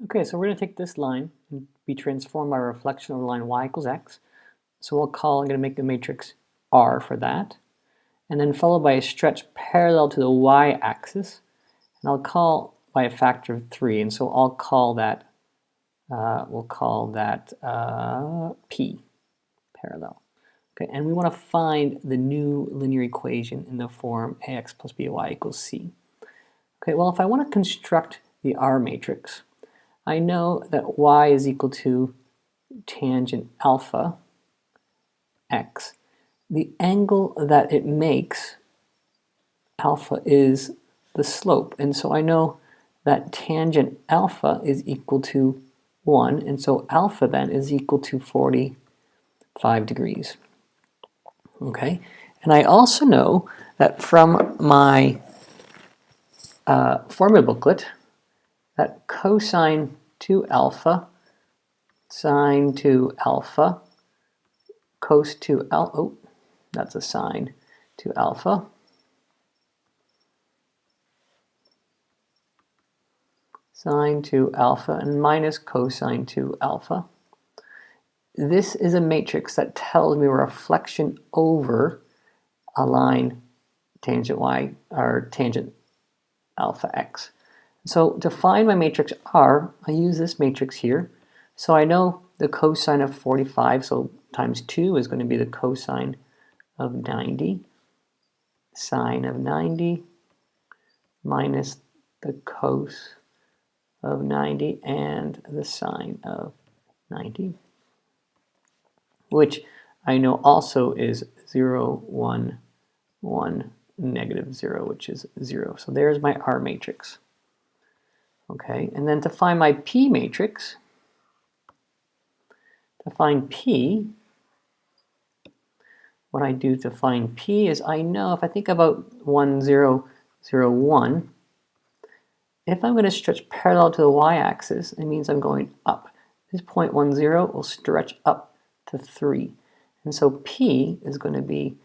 Okay, so we're going to take this line and be transformed by a reflection over the line y equals x. So I'm going to make the matrix R for that. And then followed by a stretch parallel to the y-axis. And I'll call by a factor of 3. And so I'll call that, P, parallel. Okay, and we want to find the new linear equation in the form ax plus by equals c. Okay, well, if I want to construct the R matrix, I know that y is equal to tangent alpha x. The angle that it makes, alpha, is the slope. And so I know that tangent alpha is equal to 1. And so alpha then is equal to 45 degrees. Okay? And I also know that from my formula booklet that cosine 2 alpha, sine 2 alpha, cos 2 alpha, oh, that's a sine 2 alpha, sine 2 alpha, and minus cosine 2 alpha. This is a matrix that tells me a reflection over a line tangent y, or tangent alpha x. So to find my matrix R, I use this matrix here. So I know the cosine of 45, so times 2 is going to be the cosine of 90, sine of 90, minus the cos of 90, and the sine of 90, which I know also is 0, 1, 1, negative 0, which is 0. So there's my R matrix. Okay, and then to find my P matrix, to find P, what I do to find P is I know if I think about 1, 0, 0, 1, if I'm going to stretch parallel to the y-axis, it means I'm going up. This point 1, 0 will stretch up to 3. And so P is going to be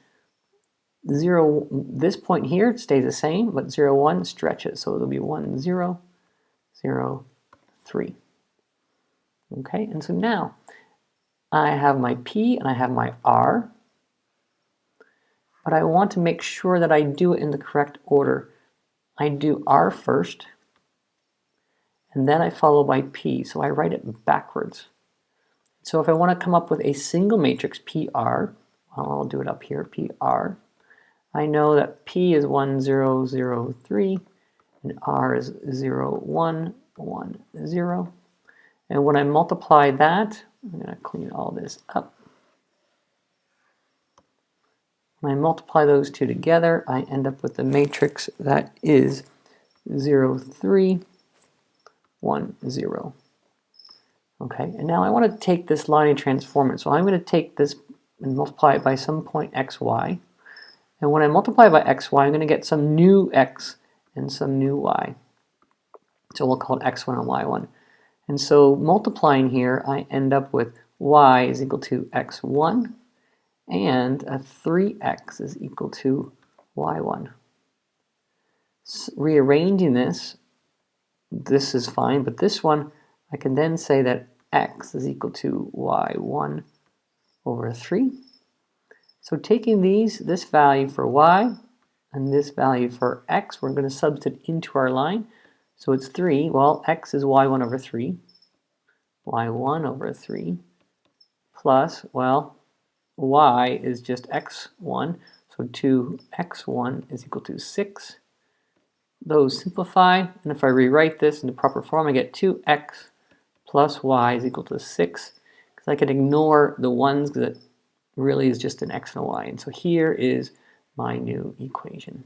0, this point here stays the same, but 0, 1 stretches. So it'll be 1, 0, 0, 3. Okay, and so now I have my P and I have my R, but I want to make sure that I do it in the correct order. I do R first, and then I follow by P, so I write it backwards. So if I want to come up with a single matrix PR, well, I'll do it up here, PR. I know that P is 1, 0, 0, 3, and R is 0, 1, 1, 0. And when I multiply that, I'm going to clean all this up. When I multiply those two together, I end up with the matrix that is 0, 3, 1, 0. Okay, and now I want to take this line and transform it. So I'm going to take this and multiply it by some point xy. And when I multiply by xy, I'm going to get some new x and some new y. So we'll call it x1 and y1. And so multiplying here, I end up with y is equal to x1, and a 3x is equal to y1. Rearranging this, this is fine, but this one, I can then say that x is equal to y1 over 3. So taking this value for y and this value for x, we're going to substitute into our line. So it's 3, well, x is y1 over 3, y1 over 3, plus, well, y is just x1, so 2x1 is equal to 6. Those simplify, and if I rewrite this in the proper form, I get 2x plus y is equal to 6, because I can ignore the ones because it really is just an x and a y. And so here is my new equation.